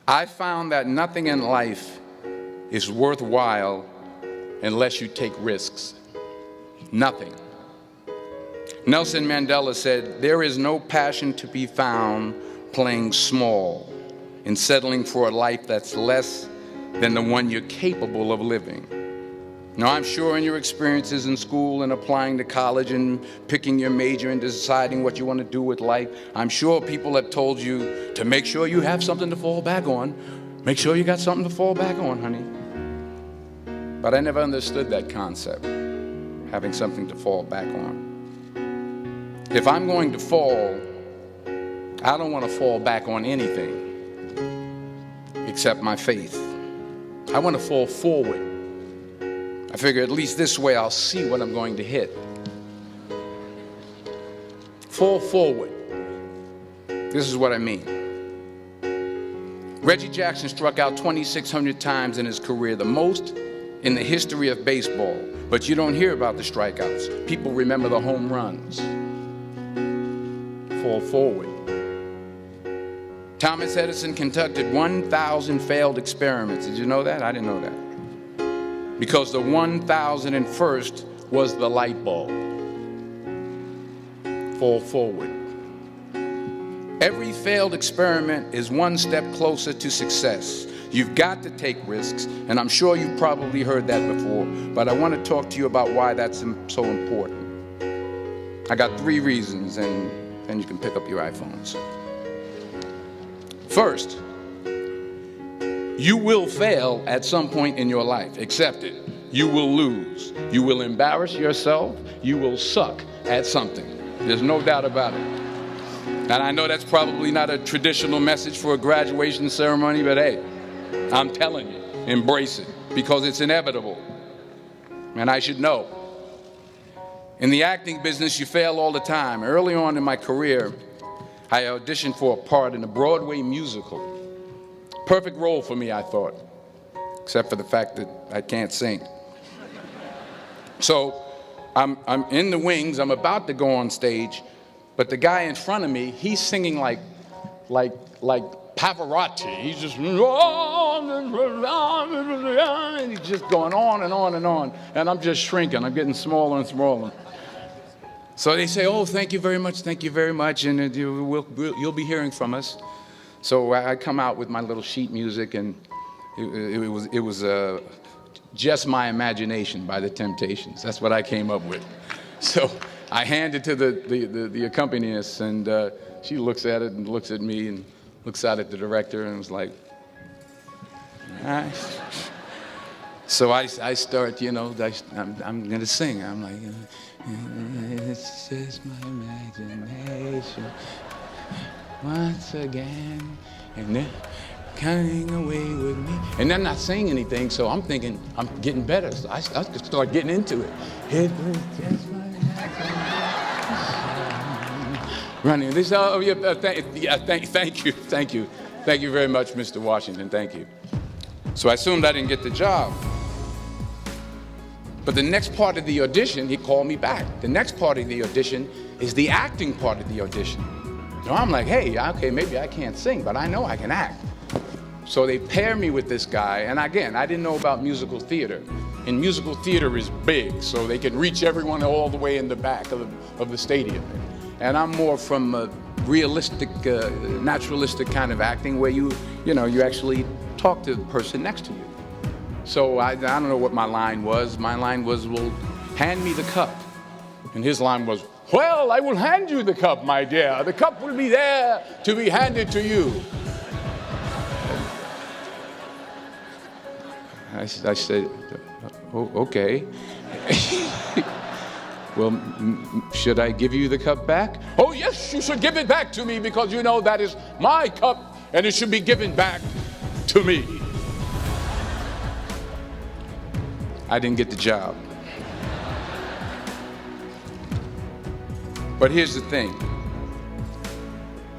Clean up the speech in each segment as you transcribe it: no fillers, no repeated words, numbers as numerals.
I found that nothing in life is worthwhile unless you take risks. Nothing. Nelson Mandela said, "There is no passion to be found playing small and settling for a life that's less than the one you're capable of living." Now, I'm sure in your experiences in school and applying to college and picking your major and deciding what you want to do with life, I'm sure people have told you to make sure you have something to fall back on. Make sure you got something to fall back on, honey. But I never understood that concept, having something to fall back on. If I'm going to fall, I don't want to fall back on anything except my faith. I want to fall forward. I figure at least this way I'll see what I'm going to hit. Fall forward. This is what I mean. Reggie Jackson struck out 2,600 times in his career, the most in the history of baseball. But you don't hear about the strikeouts. People remember the home runs. Fall forward. Thomas Edison conducted 1,000 failed experiments. Did you know that? I didn't know that. Because the 1,001st was the light bulb. Fall forward. Every failed experiment is one step closer to success. You've got to take risks, and I'm sure you've probably heard that before, but I want to talk to you about why that's so important. I got 3 reasons, and then you can pick up your iPhones. First, you will fail at some point in your life. Accept it. You will lose. You will embarrass yourself. You will suck at something. There's no doubt about it. And I know that's probably not a traditional message for a graduation ceremony, but hey, I'm telling you, embrace it, because it's inevitable. And I should know. In the acting business, you fail all the time. Early on in my career, I auditioned for a part in a Broadway musical. Perfect role for me, I thought, except for the fact that I can't sing. So I'm in the wings, I'm about to go on stage, but the guy in front of me, he's singing like Pavarotti. He's just, and he's just going on and on and on, and I'm just shrinking, I'm getting smaller and smaller. So they say, "Oh, thank you very much, and you'll be hearing from us." So I come out with my little sheet music, and it was Just My Imagination by the Temptations. That's what I came up with. So I hand it to the accompanist, and she looks at it and looks at me and looks out at the director and was like, "All right." So I start, I'm going to sing. I'm like, "It's just my imagination. Once again, and then coming away with me." And I'm not saying anything, so I'm thinking I'm getting better. So I start getting into it. It was just my imagination. Running this. Oh, yeah, thank you very much, Mr. Washington. Thank you. So I assumed I didn't get the job. But the next part of the audition, he called me back. The next part of the audition is the acting part of the audition. So I'm like, hey, okay, maybe I can't sing, but I know I can act. So they pair me with this guy, and again, I didn't know about musical theater. And musical theater is big, so they can reach everyone all the way in the back of the stadium. And I'm more from a realistic, naturalistic kind of acting where you actually talk to the person next to you. So I don't know what my line was. My line was, "Well, hand me the cup." And his line was, "Well, I will hand you the cup, my dear. The cup will be there to be handed to you." I said, "Oh, okay." "Well, should I give you the cup back?" "Oh, yes, you should give it back to me, because that is my cup, and it should be given back to me." I didn't get the job. But here's the thing.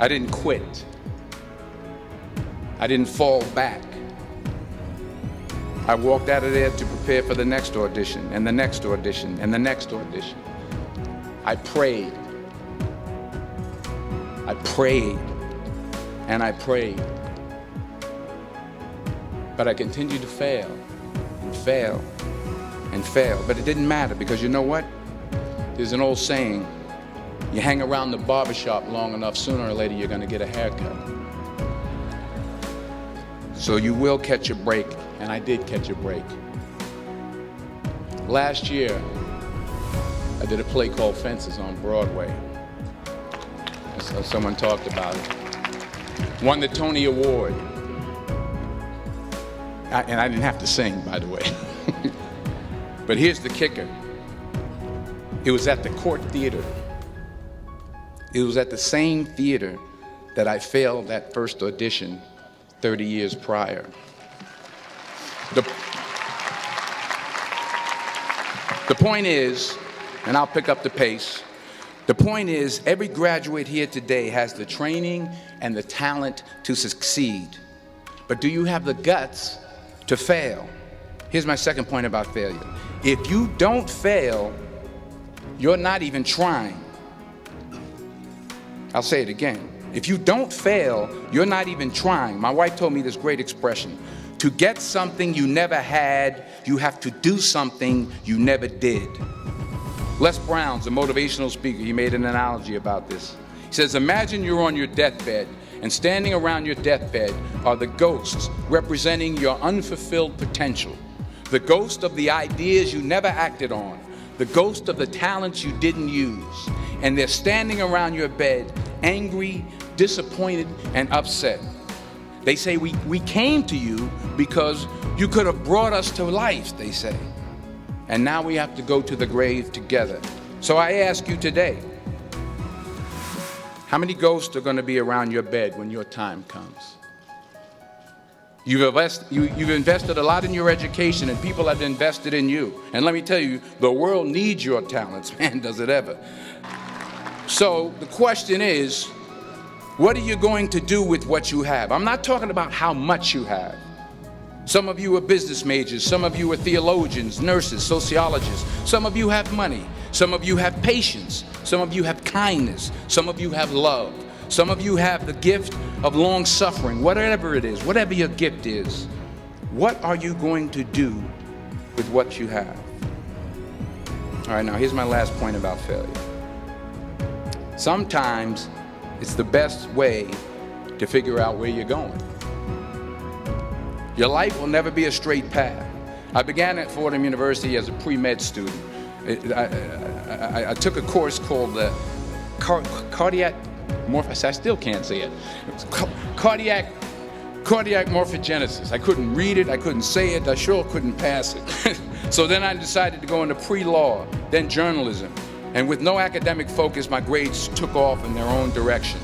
I didn't quit. I didn't fall back. I walked out of there to prepare for the next audition, and the next audition, and the next audition. I prayed. I prayed, and I prayed. But I continued to fail and fail and fail. But it didn't matter, because you know what? There's an old saying, you hang around the barbershop long enough, sooner or later you're going to get a haircut. So you will catch a break, and I did catch a break. Last year, I did a play called Fences on Broadway. Someone talked about it. Won the Tony Award. And I didn't have to sing, by the way. But here's the kicker. It was at the Court Theater. It was at the same theater that I failed that first audition 30 years prior. The point is, and I'll pick up the pace, the point is, every graduate here today has the training and the talent to succeed. But do you have the guts to fail? Here's my second point about failure. If you don't fail, you're not even trying. I'll say it again. If you don't fail, you're not even trying. My wife told me this great expression. To get something you never had, you have to do something you never did. Les Brown's a motivational speaker. He made an analogy about this. He says, imagine you're on your deathbed, and standing around your deathbed are the ghosts representing your unfulfilled potential. The ghost of the ideas you never acted on. The ghost of the talents you didn't use. And they're standing around your bed, angry, disappointed, and upset. They say, we came to you because you could have brought us to life, they say. And now we have to go to the grave together. So I ask you today, how many ghosts are going to be around your bed when your time comes? You've invested a lot in your education, and people have invested in you. And let me tell you, the world needs your talents, man, does it ever. So the question is, what are you going to do with what you have? I'm not talking about how much you have. Some of you are business majors, some of you are theologians, nurses, sociologists. Some of you have money, some of you have patience, some of you have kindness, some of you have love. Some of you have the gift of long suffering, whatever it is, whatever your gift is. What are you going to do with what you have? All right, now here's my last point about failure. Sometimes it's the best way to figure out where you're going. Your life will never be a straight path. I began at Fordham University as a pre-med student. I took a course called the cardiac I still can't say it. Cardiac morphogenesis. I couldn't read it, I couldn't say it, I sure couldn't pass it. So then I decided to go into pre-law, then journalism. And with no academic focus, my grades took off in their own direction.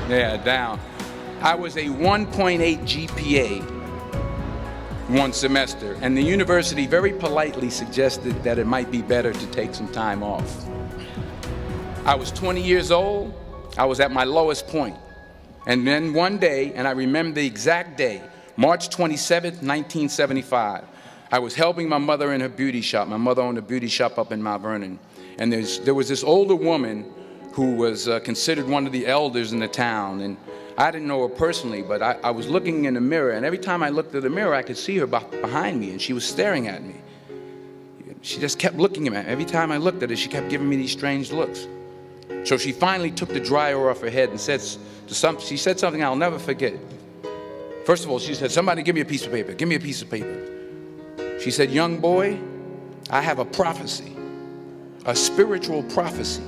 Yeah, down. I was a 1.8 GPA one semester, and the university very politely suggested that it might be better to take some time off. I was 20 years old, I was at my lowest point. And then one day, and I remember the exact day, March 27th, 1975, I was helping my mother in her beauty shop. My mother owned a beauty shop up in Mount Vernon. And there was this older woman who was considered one of the elders in the town. And I didn't know her personally, but I was looking in the mirror, and every time I looked at the mirror, I could see her behind me, and she was staring at me. She just kept looking at me. Every time I looked at her, she kept giving me these strange looks. So she finally took the dryer off her head and she said something I'll never forget. First of all, she said, somebody give me a piece of paper, give me a piece of paper. She said, young boy, I have a prophecy, a spiritual prophecy.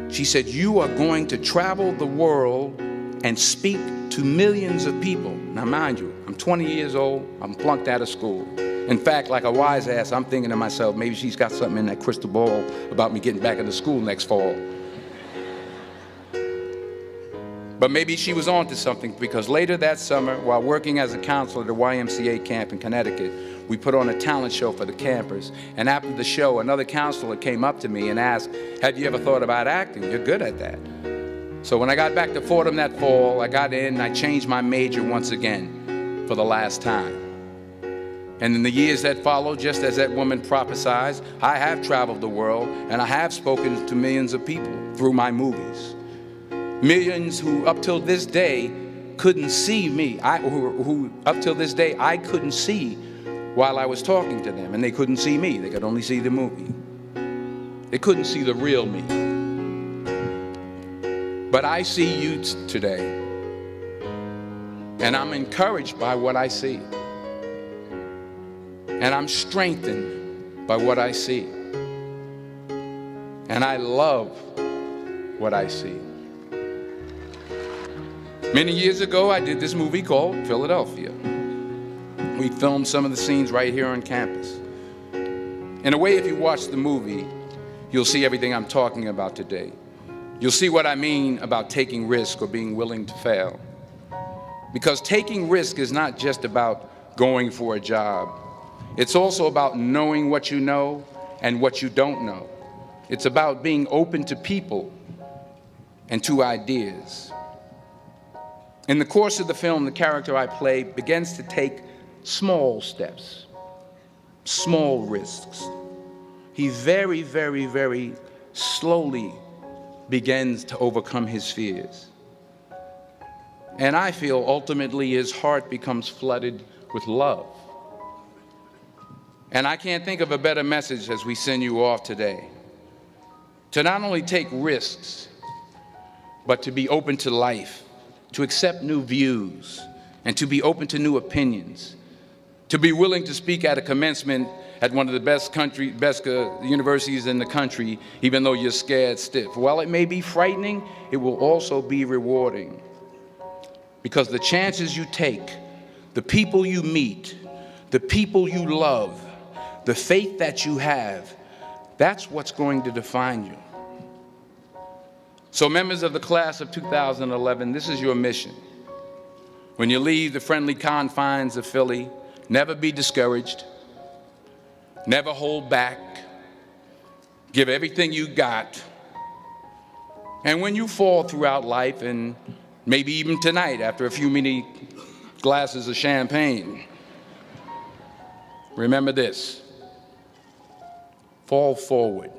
She said, you are going to travel the world and speak to millions of people. Now, mind you, I'm 20 years old, I'm flunked out of school. In fact, like a wise ass, I'm thinking to myself, maybe she's got something in that crystal ball about me getting back into school next fall. But maybe she was on to something, because later that summer, while working as a counselor at the YMCA camp in Connecticut, we put on a talent show for the campers. And after the show, another counselor came up to me and asked, have you ever thought about acting? You're good at that. So when I got back to Fordham that fall, I got in and I changed my major once again for the last time. And in the years that followed, just as that woman prophesied, I have traveled the world and I have spoken to millions of people through my movies. Millions who up till this day couldn't see me, who up till this day I couldn't see while I was talking to them, and they couldn't see me. They could only see the movie. They couldn't see the real me. But I see you today, and I'm encouraged by what I see. And I'm strengthened by what I see. And I love what I see. Many years ago, I did this movie called Philadelphia. We filmed some of the scenes right here on campus. In a way, if you watch the movie, you'll see everything I'm talking about today. You'll see what I mean about taking risk or being willing to fail. Because taking risk is not just about going for a job. It's also about knowing what you know and what you don't know. It's about being open to people and to ideas. In the course of the film, the character I play begins to take small steps, small risks. He very, very, very slowly begins to overcome his fears. And I feel ultimately his heart becomes flooded with love. And I can't think of a better message as we send you off today. To not only take risks, but to be open to life, to accept new views, and to be open to new opinions, to be willing to speak at a commencement at one of the best universities in the country, even though you're scared stiff. While it may be frightening, it will also be rewarding. Because the chances you take, the people you meet, the people you love, the faith that you have, that's what's going to define you. So members of the class of 2011, this is your mission. When you leave the friendly confines of Philly, never be discouraged, never hold back, give everything you got. And when you fall throughout life, and maybe even tonight after a few many glasses of champagne, remember this: fall forward.